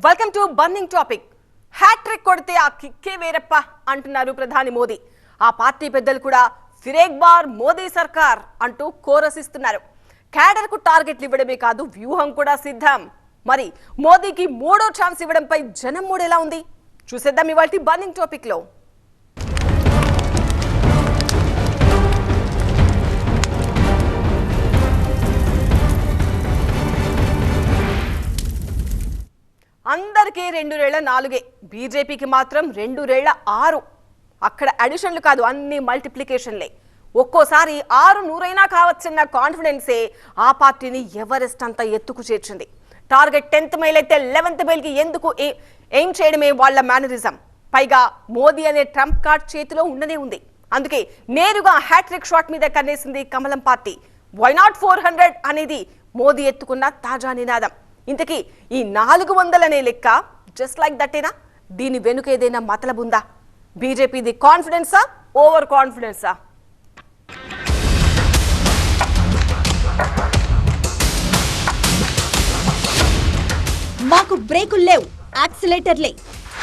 Welcome to burning topic. Hattrick కొడితే ఆ కిక్కే వేరప్ప అంటున్నారు ప్రధాని మోదీ. ఆ పార్టీ పెద్దలు కూడా ఫిరేక్ బార్ మోదీ సర్కార్ అంటూ కోరస్ ఇస్తున్నారు. క్యాడర్ కు టార్గెట్లు ఇవ్వడమే కాదు, వ్యూహం కూడా సిద్ధం. మరి మోదీకి మూడో ఛాన్స్ ఇవ్వడంపై జనం మూడ్ ఎలా ఉంది చూసేద్దాం ఇవాల్టి బర్నింగ్ టాపిక్ లో. అందరికీ 2.4 బీజేపీకి మాత్రం 2.6. అక్కడ అడిషన్లు కాదు, అన్ని మల్టిప్లికేషన్లే. ఒక్కోసారి 6 100 కావచ్చన్న కాన్ఫిడెన్సే ఆ పార్టీని ఎవరెస్ట్ అంతా ఎత్తుకు చేర్చింది. టార్గెట్ 10th మైల్ అయితే 11th మైల్కి ఎందుకు ఏం చేయడమే వాళ్ళ మేనరిజం. పైగా మోదీ అనే ట్రంప్ కార్డ్ చేతిలో ఉండనే ఉంది. అందుకే నేరుగా హ్యాట్రిక్ షాట్ మీద కన్నేసింది కమలం పార్టీ. వై నాట్ 400 అనేది మోదీ ఎత్తుకున్న తాజా నినాదం. ఇంతకీ ఈ 400 అనే లెక్క జస్ట్ లైక్ దట్టేనా? దీని వెనుక ఏదైనా మతలబుందా? బీజేపీది కాన్ఫిడెన్సా, ఓవర్ కాన్ఫిడెన్సా? మాకు బ్రేకులు లేవు, యాక్సిలేటర్లే,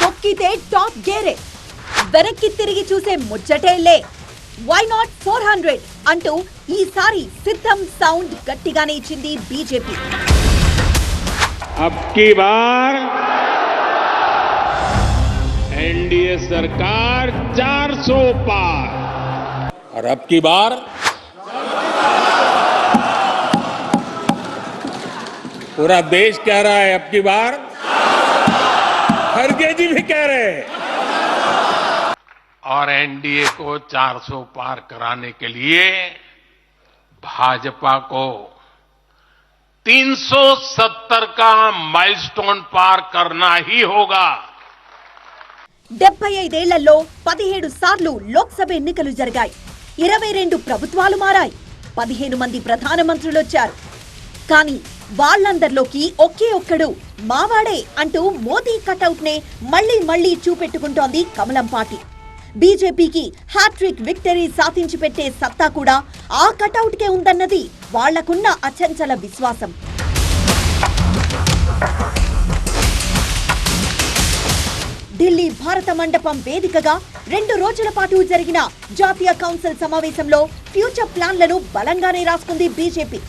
తొక్కితే టాప్ గేరే, వెనక్కి తిరిగి చూసే ముచ్చటేలే. వై నాట్ 400 అంటూ ఈసారి సిద్ధం సౌండ్ గట్టిగానే ఇచ్చింది బీజేపీ. अब की बार एनडीए सरकार 400 पार और अब की बार पूरा देश कह रहा है, अब की बार खड़गे जी भी कह रहे हैं। और एनडीए को 400 पार कराने के लिए भाजपा को 370 का माइलस्टोन पार करना ही होगा. 75 ఏళ్లలో 17 సార్లు లోక్సభ ఎన్నికలు జరిగాయి. 22 ప్రభుత్వాలు మారాయి. 15 మంది ప్రధానమంత్రులొచ్చారు. కానీ వాళ్ళందరిలోకి ఒకే ఒక్కడు మావాడే అంటూ మోదీ కటౌట్ నే మళ్లీ చూపెట్టుకుంటోంది కమలం పార్టీ. బీజేపీకి హ్యాట్రిక్ విక్టరీ సాధించి పెట్టే సత్తా కూడా ఆ కటౌట్ కే ఉందన్నది వాళ్లకున్న అచంచల విశ్వాసం. ఢిల్లీ భారత మండపం వేదికగా 2 రోజుల పాటు జరిగిన జాతీయ కౌన్సిల్ సమావేశంలో ఫ్యూచర్ ప్లాన్లను బలంగానే రాసుకుంది బీజేపీ.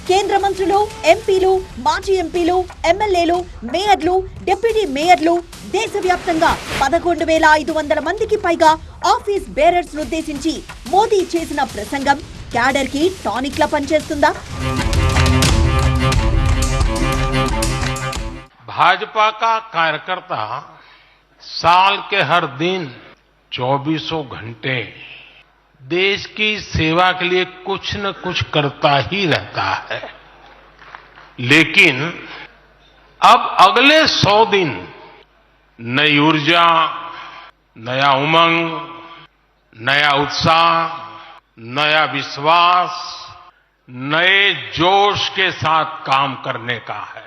కేంద్ర మంత్రులు, ఎంపీలు, మాజీ ఎంపీలు, ఎమ్మెల్యేలు, మేయర్లు, డిప్యూటీ మేయర్లు, దేశవ్యాప్తంగా 11,500 మందికి పైగా ఆఫీస్ బేరర్స్ ఉద్దేశించి మోదీ చేసిన ప్రసంగం క్యాడర్ కి టానిక్ లా పనిచేస్తుందా? भाजपा का कार्यकर्ता साल के हर दिन 2400 घंटे देश की सेवा के लिए कुछ न कुछ करता ही रहता है. लेकिन अब अगले 100 दिन नई ऊर्जा, नया उमंग, नया उत्साह, नया विश्वास, नए जोश के साथ काम करने का है.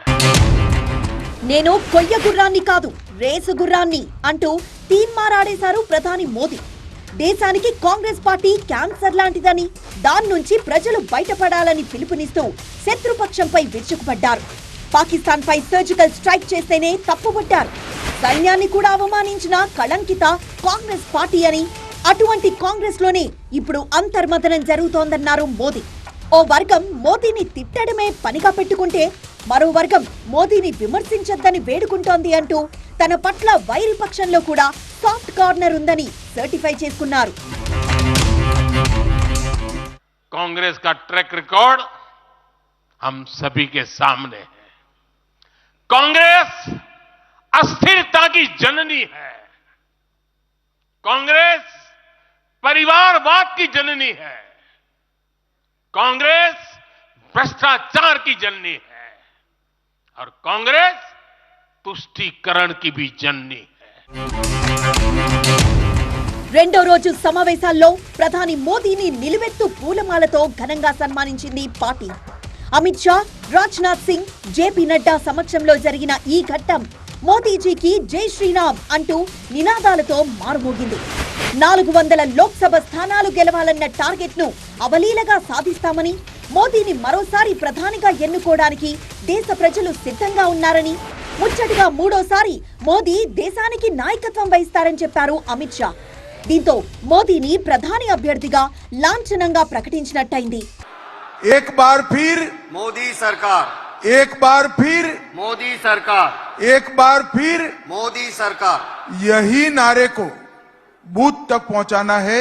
నేను కొయ్య గుర్రాన్ని కాదు, రేసు గుర్రాన్ని అంటూ తీన్మారాడేశారు ప్రధాని మోదీ. దేశానికి కాంగ్రెస్ పార్టీ క్యాన్సర్ లాంటిదని, దాని నుంచి ప్రజలు బయటపడాలని పిలుపునిస్తూ శత్రుపక్షంపై విరుచుకుపడ్డారు. పాకిస్తాన్ పై సర్జికల్ స్ట్రైక్ చేస్తేనే తప్పుపట్టారు. సైన్యాన్ని కూడా అవమానించిన కళంకిత కాంగ్రెస్ పార్టీ అని, అటువంటి కాంగ్రెస్ లోనే ఇప్పుడు అంతర్మథనం జరుగుతోందన్నారు మోదీ. ఓ వర్గం మోదీని తిట్టడమే పనిగా పెట్టుకుంటే, మరో వర్గం మోదీని విమర్శించొద్దని వేడుకుంటోంది అంటూ తన పట్ల వైరి పక్షంలో కూడా సాఫ్ట్ కార్నర్ ఉందని సర్టిఫై చేసుకున్నారు. कांग्रेस का ट्रैक रिकॉर्ड हम सभी के सामने है. कांग्रेस अस्थिरता की जननी है. कांग्रेस परिवारवाद की जननी है. कांग्रेस भ्रष्टाचार की जननी है. और कांग्रेस तुष्टीकरण की भी जननी है. రెండో రోజు సమావేశాల్లో ప్రధాని మోదీని నిలువెత్తు పూలమాలతో ఘనంగా సన్మానించింది పార్టీ. అమిత్ షా, రాజ్నాథ్ సింగ్, జేపీ నడ్డా సమక్షంలో జరిగిన ఈ ఘట్టం మోదీజీకి జై శ్రీరామ్ అంటూ నినాదాలతో మారుమోగింది. 400 లోక్సభ స్థానాలు గెలవాలన్న టార్గెట్ ను అవలీలగా సాధిస్తామని, మోదీని మరోసారి ప్రధానిగా ఎన్నుకోవడానికి దేశ ప్రజలు సిద్ధంగా ఉన్నారని, ముచ్చటగా మూడోసారి మోదీ దేశానికి నాయకత్వం వహిస్తారని చెప్పారు అమిత్ షా. దీంతో మోదీని ప్రధాని అభ్యర్థిగా లాంఛనంగా ప్రకటించినట్టయింది. एक बार फिर मोदी सरकार, एक बार फिर मोदी सरकार, एक बार फिर मोदी सरकार। यही नारे को बूथ तक पहुंचाना है।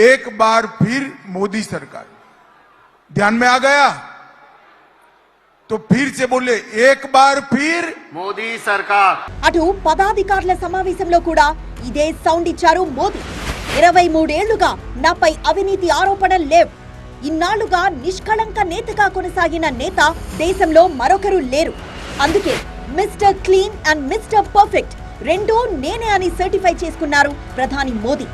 एक बार फिर मोदी सरकार। ध्यान में आ गया तो फिर से बोले, एक बार फिर मोदी सरकार। అటు పదాధికారుల సమావేశంలో కూడా ఇదే సౌండ్ ఇచ్చారు మోదీ. 23 ఏళ్లుగా నాపై అవినీతి ఆరోపణలు లేవు. ఇన్నాళ్లుగా నిష్కళంక నేతగా కొనసాగిన నేత దేశంలో మరొకరు లేరు. అందుకే mister clean and mister perfect రెండూ నేనే అని సర్టిఫై చేసుకున్నారు ప్రధాని మోదీ.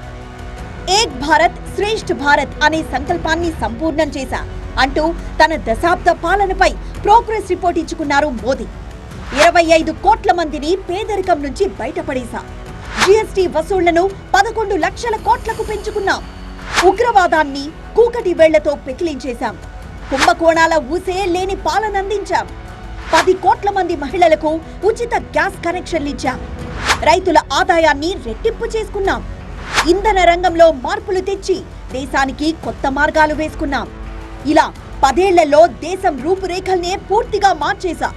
ఏక్ భారత్ శ్రేష్ఠ భారత్ అనే సంకల్పాన్ని సంపూర్ణం చేశా అంటూ తన దశాబ్ద పాలనపై ప్రోగ్రెస్ రిపోర్ట్ ఇచ్చుకున్నారు మోదీ. 25 కోట్ల మందిని పేదరికం నుంచి బయటపడేశా. జీఎస్టీ వసూళ్లను 11 లక్షల కోట్లకు పెంచుకున్నాం. ఉగ్రవాదాన్ని కూకటి వేళ్లతో పెకిలించేశాం. కుంభకోణాల ఊసే లేని పాలన అందించాం. 10 కోట్ల మంది మహిళలకు ఉచిత గ్యాస్ కనెక్షన్లిచ్చాం. రైతుల ఆదాయాన్ని రెట్టింపు చేసుకున్నాం. ఇంధన రంగంలో మార్పులు తెచ్చి దేశానికి కొత్త మార్గాలు వేసుకున్నాం. ఇలా 10 ఏళ్లలో దేశం రూపురేఖల్నే పూర్తిగా మార్చేశా.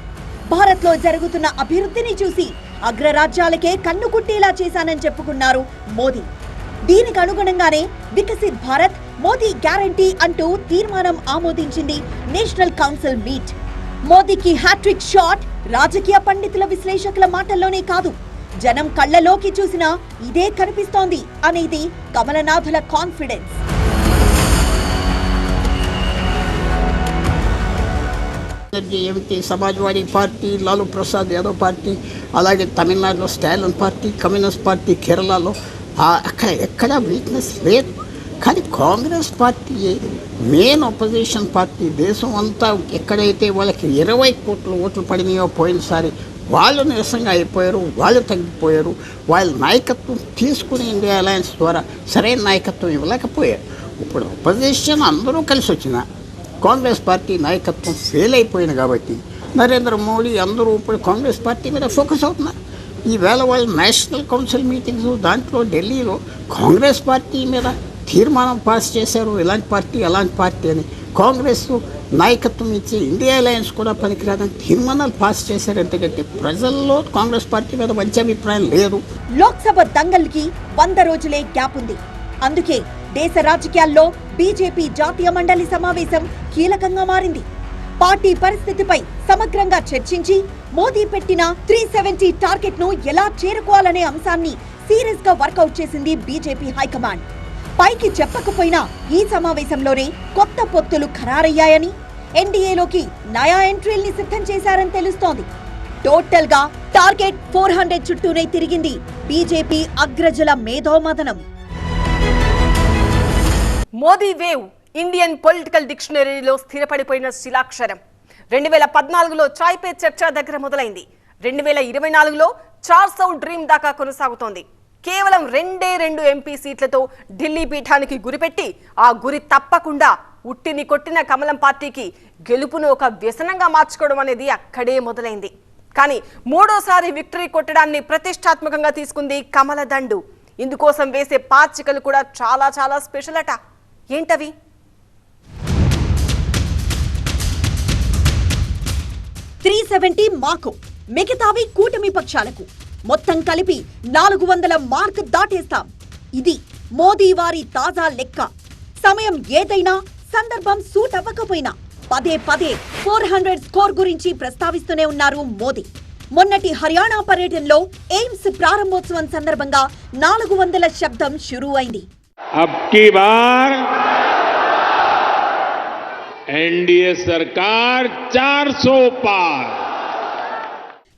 భారత్లో జరుగుతున్న అభివృద్ధిని చూసి అగ్రరాజ్యాలకే కన్ను కుట్టేలా చేశానని చెప్పుకున్నారు మోదీ. దీనికి అనుగుణంగానే వికసిత్ భారత్ మోదీ గ్యారంటీ అంటూ తీర్మానం ఆమోదించింది నేషనల్ కౌన్సిల్ మీట్. మోదీకి హ్యాట్రిక్ షాట్ రాజకీయ పండితుల విశ్లేషకుల మాటల్లోనే కాదు, జనం కళ్ళలోకి చూసినా ఇదే కనిపిస్తోంది అనేది కమలనాథుల కాన్ఫిడెన్స్. ఏమిటి సమాజ్వాదీ పార్టీ, లాలూ ప్రసాద్ యాదవ్ పార్టీ, అలాగే తమిళనాడులో స్టాలిన్ పార్టీ, కమ్యూనిస్ట్ పార్టీ, కేరళలో అక్కడ ఎక్కడ వీక్నెస్ లేదు. కానీ Congress party main opposition party. దేశం అంతా ఎక్కడైతే వాళ్ళకి 20 కోట్ల ఓట్లు పడినాయో పోయినసారి, వాళ్ళు నిరసంగా అయిపోయారు, వాళ్ళు తగ్గిపోయారు. వాళ్ళ నాయకత్వం తీసుకుని ఇండియా అలయన్స్ ద్వారా సరైన నాయకత్వం ఇవ్వలేకపోయారు. ఇప్పుడు అపోజిషన్ అందరూ కలిసి వచ్చిన కాంగ్రెస్ పార్టీ నాయకత్వం ఫెయిల్ అయిపోయింది కాబట్టి నరేంద్ర మోడీ అందరూ ఇప్పుడు కాంగ్రెస్ పార్టీ మీద ఫోకస్ అవుతున్నారు. ఈవేళ వాళ్ళు నేషనల్ కౌన్సిల్ మీటింగ్స్ దాంట్లో ఢిల్లీలో కాంగ్రెస్ పార్టీ మీద తీర్మానం పాస్ చేశారు. ఇలాంటి పార్టీ అలాంటి పార్టీ అని కాంగ్రెస్ నాయకత్వం ఇచ్చి ఇండియా అలయన్స్ కూడా పనికిరాదని తీర్మానాలు పాస్ చేశారు. ఎందుకంటే ప్రజల్లో కాంగ్రెస్ పార్టీ మీద మంచి అభిప్రాయం లేదు. లోక్సభ దంగల్కి 100 రోజులే గ్యాప్ ఉంది. అందుకే దేశ రాజకీయాల్లో బీజేపీ జాతీయ మండలి సమావేశం కీలకంగా మారింది. పార్టీ పరిస్థితిపై సమగ్రంగా చర్చించి మోదీ పెట్టిన 370 టార్గెట్ ను ఎలా చేరుకోవాలనే అంశాన్ని సీరియస్ గా వర్కౌట్ చేసింది బీజేపీ హైకమాండ్. పైకి చెప్పకపోయినా ఈ సమావేశంలోనే కొత్త పొత్తులు ఖరారయ్యాయని, ఎన్డీఏలోకి నయా ఎంట్రీల్ని సిద్ధం చేశారని తెలుస్తోంది. టోటల్ గా టార్గెట్ 400 చుట్టూనే తిరిగింది బీజేపీ అగ్రజల మేధోమథనం. మోదీ వేవ్ ఇండియన్ పొలిటికల్ డిక్షనరీలో స్థిరపడిపోయిన శిలాక్షరం. 2014లో చాయ్ పే చర్చా దగ్గర మొదలైంది. 2024లో 400 డ్రీమ్ దాకా కొనసాగుతోంది. కేవలం 2 ఎంపీ సీట్లతో ఢిల్లీ పీఠానికి గురిపెట్టి ఆ గురి తప్పకుండా ఉట్టిని కొట్టిన కమలం పార్టీకి గెలుపును ఒక వ్యసనంగా మార్చుకోవడం అనేది అక్కడే మొదలైంది. కానీ మూడోసారి విక్టరీ కొట్టడాన్ని ప్రతిష్టాత్మకంగా తీసుకుంది కమల దండు. ఇందుకోసం వేసే పాచికలు కూడా చాలా చాలా స్పెషల్ అట. ఏంటవి? 370 మాకు, మిగతావి కూటమి పక్షాలకు. మొత్తం కలిపి 400 మార్క్ దాటేస్తాం. ఇది మోదీ వారి తాజా లెక్క. సమయం ఏదైనా, సందర్భం సూట్ అవ్వకపోయినా పదే 400 స్కోర్ గురించి ప్రస్తావిస్తూనే ఉన్నారు మోదీ. మొన్నటి హర్యానా పర్యటనలో ఎయిమ్స్ ప్రారంభోత్సవం సందర్భంగా 400 శబ్దం షురూ అయింది. अब की बार एनडीए सरकार 400 पार.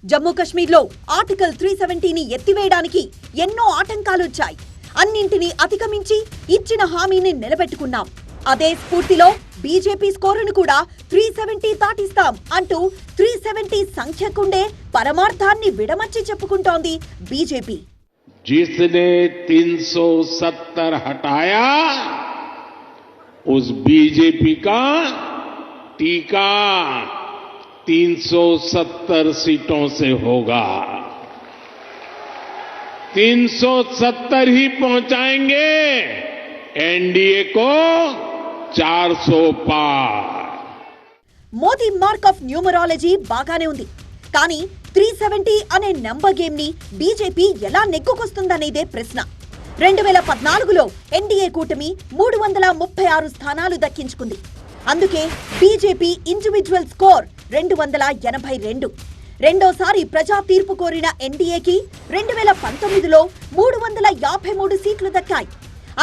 జమ్మూ కశ్మీర్లో ఆర్టికల్ 370ని ఎత్తివేయడానికి ఎన్నో ఆటంకాలొచ్చాయి. అన్నింటినీ అధిగమించి ఇచ్చిన హామీని నిలబెట్టుకున్నాం. అదే స్ఫూర్తిలో బీజేపీ స్కోరును కూడా 370 దాటిస్తాం అంటూ 370 సంఖ్యకుండే పరమార్థాన్ని విడమర్చి చెప్పుకుంటోంది బీజేపీ. जिसने 370 हटाया उस बीजेपी का टीका 370 सीटों से होगा। 370 ही पहुंचाएंगे एनडीए को 400 पार। మోదీ మార్క్ ఆఫ్ న్యూమరాలజీ బాగానే ఉంది, కానీ 370 అనే నెంబర్ గేమ్ ని బీజేపీ ఎలా నెగ్గుకొస్తుందనేదే ప్రశ్న. 2014లో ఎన్డీఏ కూటమి 336 స్థానాలు దక్కించుకుంది. అందుకే బీజేపీ ఇండివిజువల్ స్కోర్ 282. రెండోసారి ప్రజా తీర్పు కోరిన ఎన్డీఏకి 2019లో 353 సీట్లు దక్కాయి.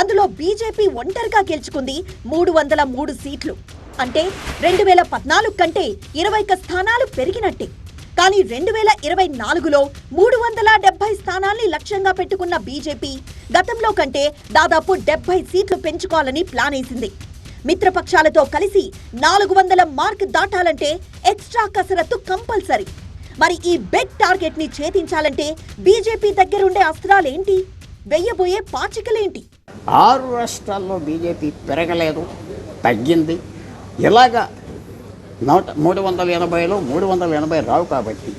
అందులో బీజేపీ ఒంటరిగా గెలుచుకుంది 303 సీట్లు. అంటే 2014 కంటే 21 స్థానాలు పెరిగినట్టే. కానీ 2024లో 370 స్థానాల్ని లక్ష్యంగా పెట్టుకున్న బీజేపీ గతంలో కంటే దాదాపు 70 సీట్లు పెంచుకోవాలని ప్లాన్ వేసింది. మిత్రపక్షాలతో కలిసి 400 మార్క్ దాటాలంటే ఎక్స్ట్రా కసరత్తు కంపల్సరీ. మరి ఈ బిగ్ టార్గెట్ ని ఛేదించాలంటే బీజేపీ దగ్గరుండే అస్త్రాలేంటి, వెయ్యబోయే పాచికలేంటి? 6 రాష్ట్రాల్లో బీజేపీ పెరగలేదు, తగ్గింది. ఇలాగా 380లో 380 రావు కాబట్టి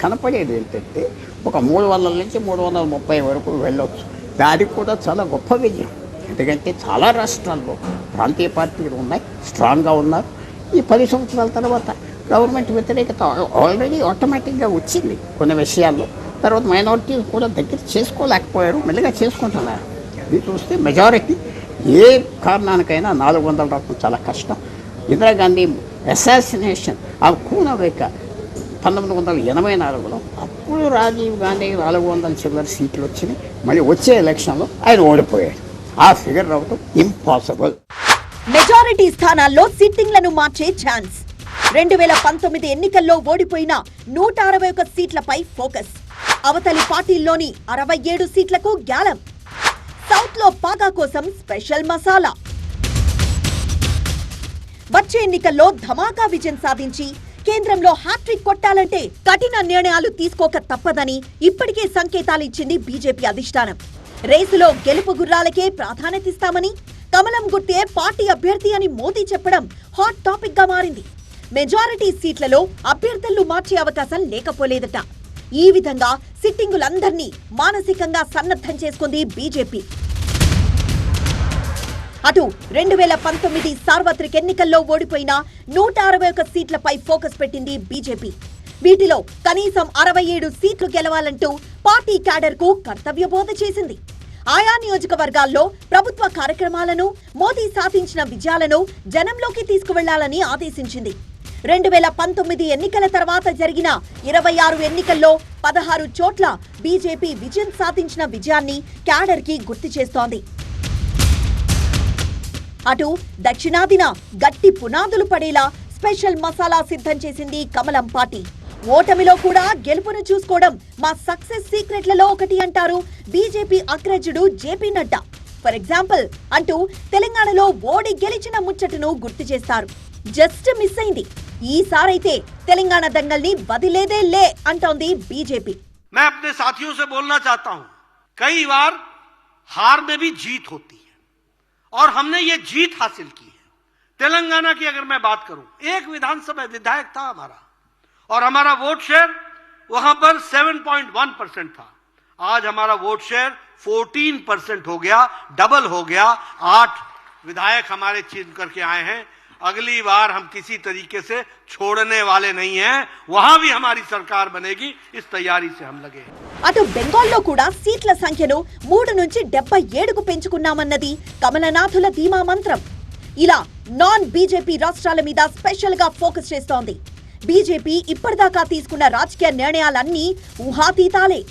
కనపడేది ఏంటంటే ఒక 300 నుంచి 330 వరకు వెళ్ళొచ్చు. దానికి కూడా చాలా గొప్ప విజయం. ఎందుకంటే చాలా రాష్ట్రాల్లో ప్రాంతీయ పార్టీలు ఉన్నాయి, స్ట్రాంగ్గా ఉన్నారు. ఈ 10 సంవత్సరాల తర్వాత గవర్నమెంట్ వ్యతిరేకత ఆల్రెడీ ఆటోమేటిక్గా వచ్చింది కొన్ని విషయాల్లో. తర్వాత మైనారిటీలు కూడా దగ్గర చేసుకోలేకపోయారు, మెల్లిగా చేసుకుంటున్నారు. ఇది చూస్తే మెజారిటీ ఏ కారణానికైనా 400 రావడం చాలా కష్టం. ఇందిరాగాంధీ అసాసినేషన్ ఆ కూనవేక 1984లో అప్పుడు రాజీవ్ గాంధీ 400 చిల్లర సీట్లు వచ్చినాయి. మళ్ళీ వచ్చే ఎలక్షన్లో ఆయన ఓడిపోయాడు. ఆ ఫిగర్ రావడం ఇంపాసిబుల్. మెజారిటీ స్థానాల్లో సిట్టింగ్లను మార్చే ఛాన్స్. 2019 ఎన్నికల్లో ఓడిపోయిన 161 సీట్లపై ఫోకస్. అవతలి పార్టీల్లోని 67 సీట్లకు గ్యాలం. సౌత్ లో పాగా కోసం స్పెషల్ మసాలా. వచ్చే ఎన్నికల్లో ధమాకా విజయం సాధించి కేంద్రంలో హ్యాట్రిక్ కొట్టాలంటే కఠిన నిర్ణయాలు తీసుకోక తప్పదని ఇప్పటికే సంకేతాలు ఇచ్చింది బీజేపీ అధిష్టానం. రేసులో గెలుపు గుర్రాలకే ప్రాధాన్యతిస్తామని, కమలం గుర్తే పార్టీ అభ్యర్థి అని మోదీ చెప్పడం హాట్ టాపిక్ గా మారింది. మెజారిటీ సీట్లలో అభ్యర్థులు మార్చే అవకాశం లేకపోలేదట. ఈ విధంగా సిట్టింగులందర్నీ మానసికంగా సన్నద్ధం చేసుకుంది బీజేపీ. అటు 2019 సార్వత్రిక ఎన్నికల్లో ఓడిపోయిన 161 సీట్లపై ఫోకస్ పెట్టింది బీజేపీ. వీటిలో కనీసం 67 సీట్లు గెలవాలంటూ పార్టీ క్యాడర్ కు కర్తవ్యబోధ చేసింది. ఆయా నియోజకవర్గాల్లో ప్రభుత్వ కార్యక్రమాలను, మోదీ సాధించిన విజయాలను జనంలోకి తీసుకువెళ్లాలని ఆదేశించింది. 2019 ఎన్నికల తర్వాత జరిగిన 26 ఎన్నికల్లో 16 చోట్ల బీజేపీ విజయం సాధించిన విజయాన్ని క్యాడర్ కి గుర్తు చేస్తోంది. అటు దక్షిణాదిన గట్టి పునాదులు పడేలా స్పెషల్ మసాలా సిద్ధం చేసింది కమలం పార్టీ. ఓటమిలో కూడా గెలుపును చూసుకోవడం మా సక్సెస్ సీక్రెట్లలో ఒకటి అంటారు బీజేపీ అగ్రజుడు జేపీ నడ్డా. ఫర్ ఎగ్జాంపుల్ అంటూ తెలంగాణలో ఓడి గెలిచిన ముచ్చటను గుర్తు చేస్తారు. జస్ట్ మిస్ అయింది, ఈసారైతే తెలంగాణ దంగల్ని వదిలేదే లే అంటోంది బీజేపీ. मैं अपने साथियों से बोलना चाहता हूं, कई बार हार में भी जीत होती है और हमने ये जीत हासिल की है. तेलंगाना की अगर मैं बात करूं, एक विधानसभा विधायक था हमारा और हमारा वोट शेयर वहां पर 7.1% था. आज हमारा वोट शेयर 14% हो गया, डबल हो गया. 8 विधायक हमारे चुन करके आए हैं. अगली बार हम किसी तरीके से छोड़ने वाले नहीं हैं. वहां भी हमारी सरकार बनेगी, इस तैयारी से हम लगे. అటు బెంగాల్లో కూడా సీట్ల సంఖ్యను 3 నుంచి 77కు పెంచుకున్నామన్నది కమలనాథుల ధీమా మంత్రం. ఇలా నాన్ బీజేపీ రాష్ట్రాల మీద స్పెషల్ గా ఫోకస్ చేస్తోంది. బీజేపీ ఇప్పటిదాకా తీసుకున్న రాజకీయ నిర్ణయాలన్నీ ఊహాతీతాలే.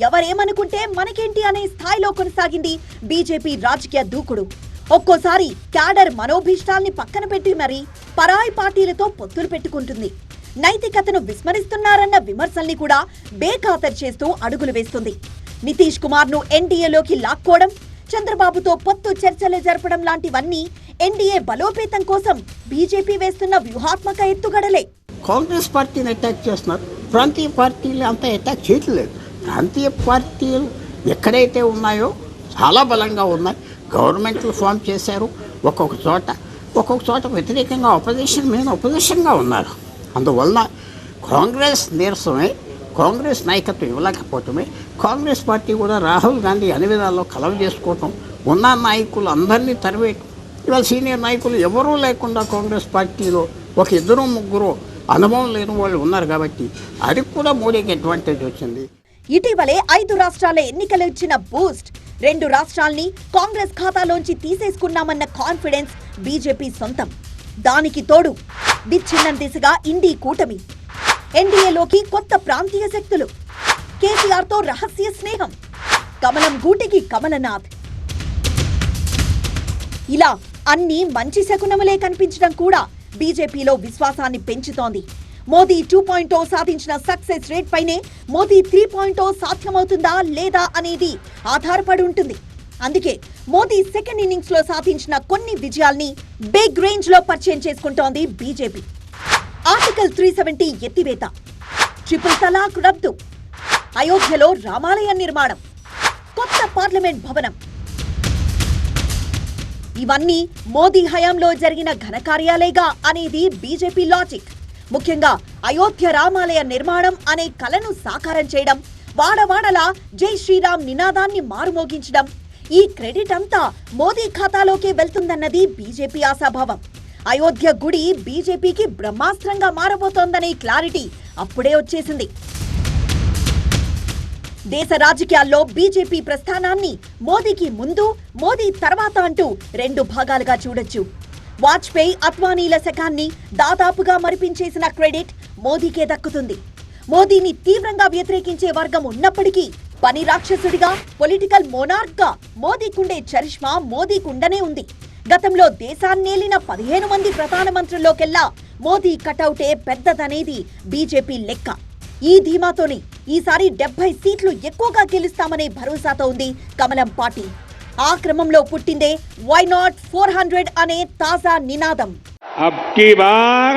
ఎవరేమనుకుంటే మనకేంటి అనే స్థాయిలో కొనసాగింది బీజేపీ రాజకీయ దూకుడు. ఒక్కోసారి క్యాడర్ మనోభీష్టాల్ని పక్కన పెట్టి మరీ పరాయి పార్టీలతో పొత్తులు పెట్టుకుంటుంది. నైతికతను విస్మరిస్తున్నారన్న విమర్శల్ని కూడా బేఖాతరు చేస్తూ అడుగులు వేస్తుంది. నితీష్ కుమార్ ను ఎన్డీఏలోకి లాక్కోవడం, చంద్రబాబుతో పొత్తు చర్చలు జరపడం లాంటివన్నీ ఎన్డీఏ బలోపేతం కోసం బీజేపీ వేస్తున్న వ్యూహాత్మక ఎత్తుగడలే. కాంగ్రెస్ పార్టీని అటాక్ చేస్తున్నారు, ప్రాంతీయ పార్టీలు అంతా అటాక్ చేయట్లేదు. ప్రాంతీయ పార్టీలు ఎక్కడైతే ఉన్నాయో చాలా బలంగా ఉన్నాయి. గవర్నమెంట్లు ఫామ్ చేశారు. ఒక్కొక్క చోట వ్యతిరేకంగా ఆపోజిషన్గా ఉన్నారు. అందువలన కాంగ్రెస్ నీరసమే, కాంగ్రెస్ నాయకత్వం ఇవ్వలేకపోవటమే, కాంగ్రెస్ పార్టీ కూడా రాహుల్ గాంధీ అన్ని విధాల్లో కలవ చేసుకోవటం, ఉన్న నాయకులు అందరినీ తరివేయటం. ఇవాళ సీనియర్ నాయకులు ఎవరూ లేకుండా కాంగ్రెస్ పార్టీలో ఒక ఇద్దరు ముగ్గురు అనుభవం లేని వాళ్ళు ఉన్నారు కాబట్టి అది కూడా మోడీకి అడ్వాంటేజ్ వచ్చింది. ఇటీవలే 5 రాష్ట్రాల ఎన్నికలు ఇచ్చిన బూస్ట్ 2 రాష్ట్రాల్ని కాంగ్రెస్ ఖాతాలోంచి తీసేసుకున్నామన్న కాన్ఫిడెన్స్ బీజేపీ సొంతం. దానికి తోడు విచ్ఛిన్నం దిశగా ఇండీ కూటమి, ఎన్డీఏలోకి కొత్త ప్రాంతీయ శక్తులు, కేసీఆర్తో రహస్య స్నేహం, కమలం గూటికి కమలనాథ్. ఇలా అన్ని మంచి శకునములే కనిపించడం కూడా బీజేపీలో విశ్వాసాన్ని పెంచుతోంది. మోదీ 2.0 సాధించిన సక్సెస్ రేట్ పైనే మోదీ 3.0 సాధ్యమవుతుందా లేదా అనేది ఆధారపడి ఉంటుంది. అందుకే మోదీ సెకండ్ ఇన్నింగ్స్ లో సాధించిన కొన్ని విజయాల్ని బిగ్ రేంజ్ లో పరిచయం చేసుకుంటోంది బీజేపీ. ఆర్టికల్ 370 ఎత్తివేత, ట్రిపుల్ తలాక్ రద్దు, అయోధ్యలో రామాలయ నిర్మాణం, కొత్త పార్లమెంట్ భవనం, ఇవన్నీ మోదీ హయాంలో జరిగిన ఘనకార్యాలేగా అనేది బీజేపీ లాజిక్. ముఖ్యంగా అయోధ్య రామాలయ నిర్మాణం అనే కలను సాకారం చేయడం, వాడవాడలా జై శ్రీరామ్ నినాదాన్ని మారుమోగించడం, ఈ క్రెడిట్ అంతా మోదీ ఖాతాలోకే వెళ్తుందన్నది బీజేపీ ఆశాభావం. అయోధ్య గుడి బీజేపీకి బ్రహ్మాస్త్రంగా మారబోతోందనే క్లారిటీ అప్పుడే వచ్చేసింది. దేశ రాజకీయాల్లో బీజేపీ ప్రస్థానాన్ని మోదీకి ముందు, మోదీ తర్వాత అంటూ 2 భాగాలుగా చూడొచ్చు. వాజ్పేయి, అద్వానీల శకాన్ని దాదాపుగా మరిపించేసిన క్రెడిట్ మోదీకే దక్కుతుంది. మోదీని తీవ్రంగా వ్యతిరేకించే వర్గం ఉన్నప్పటికీ పని రాక్షసుడిగా, పొలిటికల్ మోనార్క్గా మోదీకుండే చరిష్మా మోదీకుండనే ఉంది. గతంలో దేశాన్నేలిన 15 మంది ప్రధానమంత్రుల్లోకెల్లా మోదీ కటౌటే పెద్దదనేది బీజేపీ లెక్క. ఈ ధీమాతోనే ఈసారి 70 సీట్లు ఎక్కువగా గెలుస్తామనే భరోసాతో ఉంది కమలం పార్టీ. ఆ క్రమంలో పుట్టిందే వై నాట్ 400 అనే తాజా నినాదం. अब की बार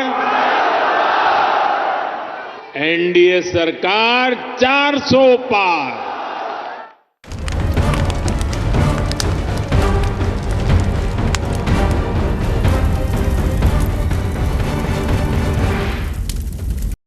एनडीए सरकार 400 पार